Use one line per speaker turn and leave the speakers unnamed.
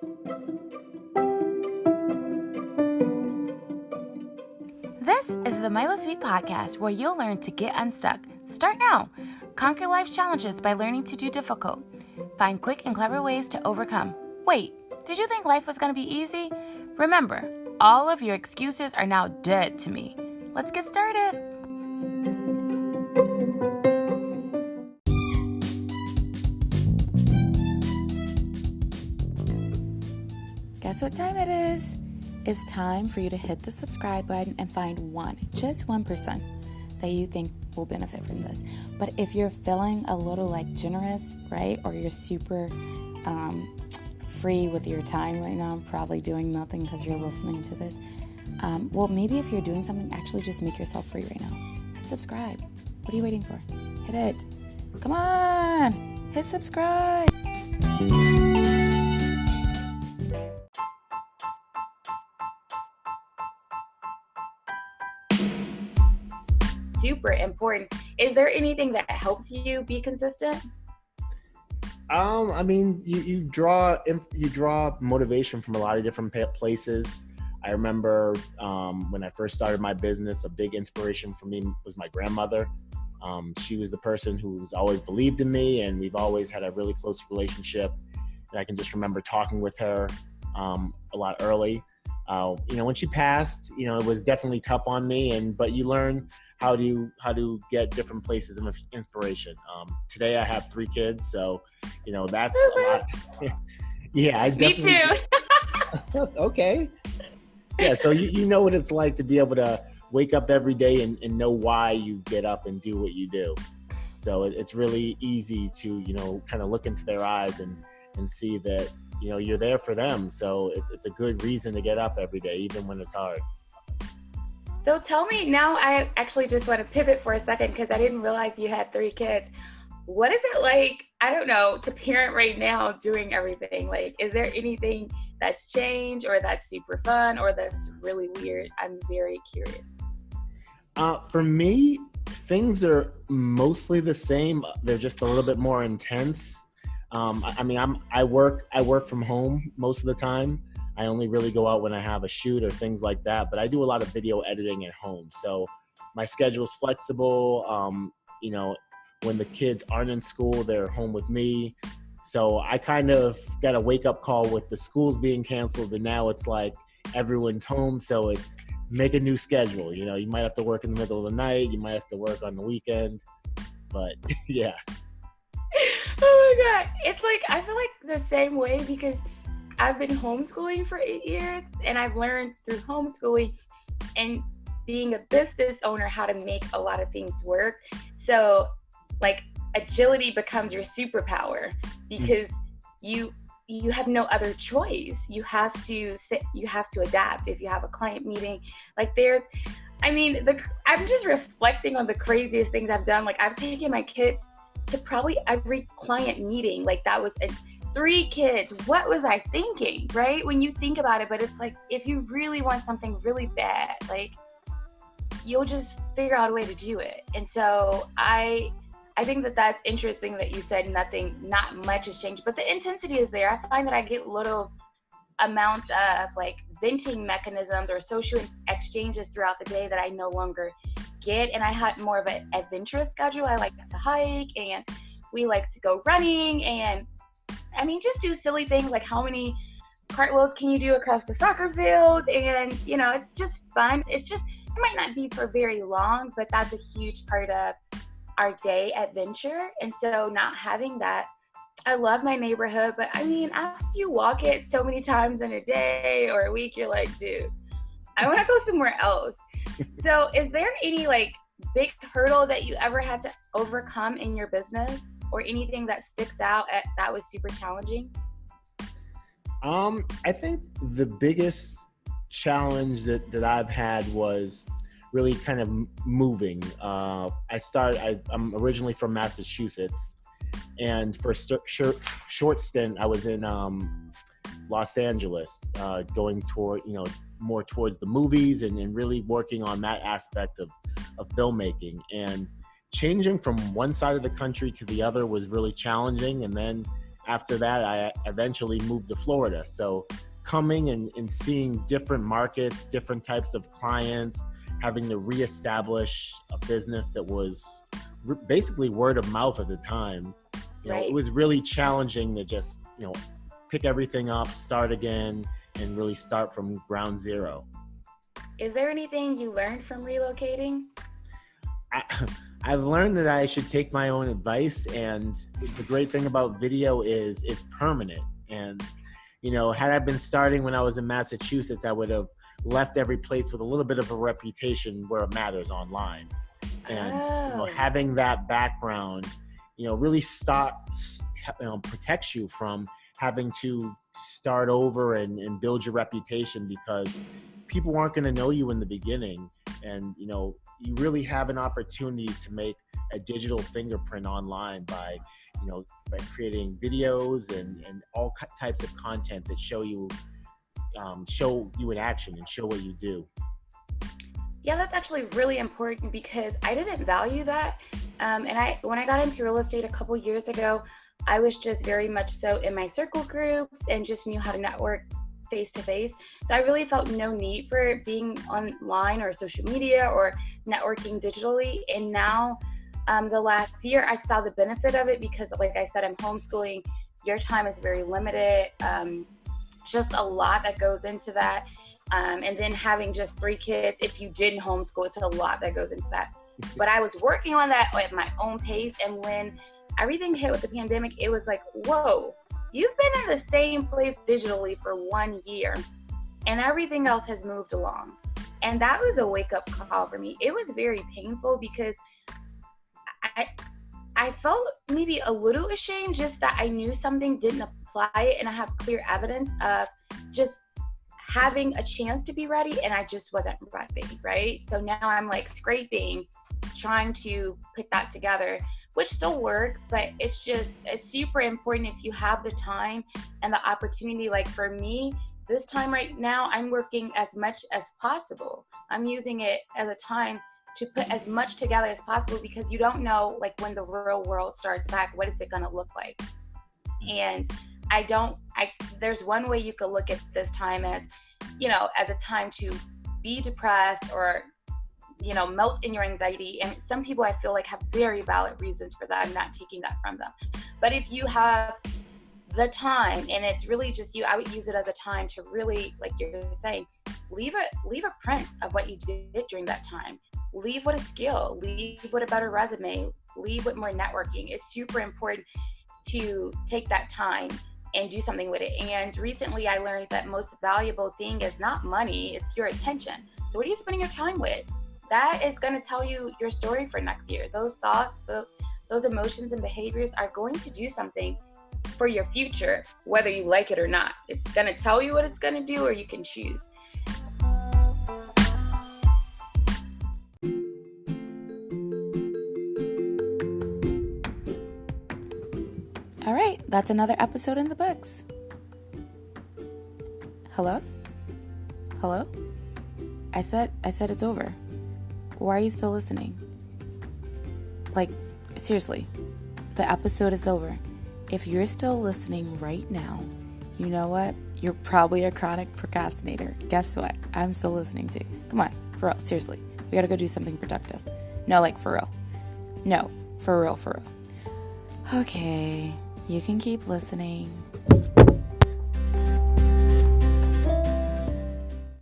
This is the Milo Sweet Podcast, where you'll learn to get unstuck. Start now. Conquer life's challenges by learning to do difficult. Find quick and clever ways to overcome. Wait, did you think life was going to be easy? Remember, all of your excuses are now dead to me. Let's get started. Guess what time it is? It's time for you to hit the subscribe button and find just 1% that you think will benefit from this. But if you're feeling a little generous, right? Or you're super free with your time right now, probably doing nothing because you're listening to this. Well, maybe if you're doing something, actually just make yourself free right now. Hit subscribe. What are you waiting for? Hit it. Come on. Hit subscribe. Super important. Is there anything that helps you be consistent?
I mean, you draw motivation from a lot of different places. I remember when I first started my business, a big inspiration for me was my grandmother. She was the person who's always believed in me, and we've always had a really close relationship. And I can just remember talking with her a lot early. When she passed, it was definitely tough on me, but you learn how to get different places of inspiration. Today I have 3 kids, so that's a lot. Yeah, I definitely.
Me too.
Okay. Yeah, so you know what it's like to be able to wake up every day and know why you get up and do what you do. So it's really easy to kind of look into their eyes and see that you're there for them. So it's a good reason to get up every day, even when it's hard.
So tell me now, I actually just want to pivot for a second because I didn't realize you had 3 kids. What is it like, I don't know, to parent right now doing everything? Like, is there anything that's changed or that's super fun or that's really weird? I'm very curious.
For me, things are mostly the same. They're just a little bit more intense. I work from home most of the time. I only really go out when I have a shoot or things like that, but I do a lot of video editing at home. So my schedule's flexible. When the kids aren't in school, they're home with me. So I kind of got a wake up call with the schools being canceled, and now it's like everyone's home. So it's make a new schedule. You might have to work in the middle of the night. You might have to work on the weekend, but yeah.
Oh my God. It's like, I feel like the same way because I've been homeschooling for 8 years, and I've learned through homeschooling and being a business owner how to make a lot of things work. So agility becomes your superpower because you have no other choice. You have to adapt. If you have a client meeting, I'm just reflecting on the craziest things I've done. I've taken my kids to probably every client meeting. That was 3 kids. What was I thinking, right? When you think about it, but it's if you really want something really bad, you'll just figure out a way to do it. And so I think that that's interesting that you said not much has changed, but the intensity is there. I find that I get little amounts of venting mechanisms or social exchanges throughout the day that I no longer get. And I had more of an adventurous schedule. I like to hike, and we like to go running, and just do silly things like how many cartwheels can you do across the soccer field? And, it's just fun. It might not be for very long, but that's a huge part of our day adventure. And so not having that, I love my neighborhood, but after you walk it so many times in a day or a week, you're like, dude, I want to go somewhere else. So is there any big hurdle that you ever had to overcome in your business, or anything that sticks out that was super challenging?
I think the biggest challenge that I've had was really kind of moving. I'm originally from Massachusetts, and for a short stint, I was in Los Angeles, going toward, more towards the movies and really working on that aspect of filmmaking. And changing from one side of the country to the other was really challenging. And then after that, I eventually moved to Florida. So coming and seeing different markets, different types of clients, having to reestablish a business that was basically word of mouth at the time. You know,
Right.
it was really challenging to just, pick everything up, start again, and really start from ground zero.
Is there anything you learned from relocating?
I've learned that I should take my own advice, and the great thing about video is it's permanent. And, had I been starting when I was in Massachusetts, I would have left every place with a little bit of a reputation where it matters online. And, having that background, really protects you from having to start over and build your reputation, because people aren't going to know you in the beginning. And, you really have an opportunity to make a digital fingerprint online by creating videos and all types of content that show you in action and show what you do.
Yeah, that's actually really important, because I didn't value that. When I got into real estate a couple years ago, I was just very much so in my circle groups and just knew how to network face to face. So I really felt no need for being online or social media or networking digitally. And now, the last year, I saw the benefit of it, because like I said, I'm homeschooling. Your time is very limited. Just a lot that goes into that. And then having just 3 kids, if you didn't homeschool, it's a lot that goes into that. But I was working on that at my own pace. And when everything hit with the pandemic, it was like, whoa, you've been in the same place digitally for 1 year and everything else has moved along. And that was a wake-up call for me. It was very painful, because I felt maybe a little ashamed just that I knew something didn't apply, and I have clear evidence of just having a chance to be ready, and I just wasn't ready, right? So now I'm like scraping, trying to put that together, which still works, but it's super important if you have the time and the opportunity. Like for me, this time right now, I'm working as much as possible. I'm using it as a time to put as much together as possible, because you don't know, like, when the real world starts back, what is it going to look like? And there's one way you could look at this time as, as a time to be depressed or, melt in your anxiety. And some people, I feel like, have very valid reasons for that. I'm not taking that from them. But if you have the time and it's really just you, I would use it as a time to really, like you're saying, leave a print of what you did during that time. Leave with a skill, leave with a better resume, leave with more networking. It's super important to take that time and do something with it. And recently I learned that most valuable thing is not money, it's your attention. So what are you spending your time with? That is going to tell you your story for next year. Those thoughts, those emotions and behaviors are going to do something for your future, whether you like it or not. It's going to tell you what it's going to do, or you can choose.
All right, that's another episode in the books. Hello? I said it's over. Why are you still listening? Like, seriously, the episode is over. If you're still listening right now, you know what? You're probably a chronic procrastinator. Guess what? I'm still listening to. Come on, for real, seriously. We gotta go do something productive. No, like, for real. No, for real. Okay, you can keep listening.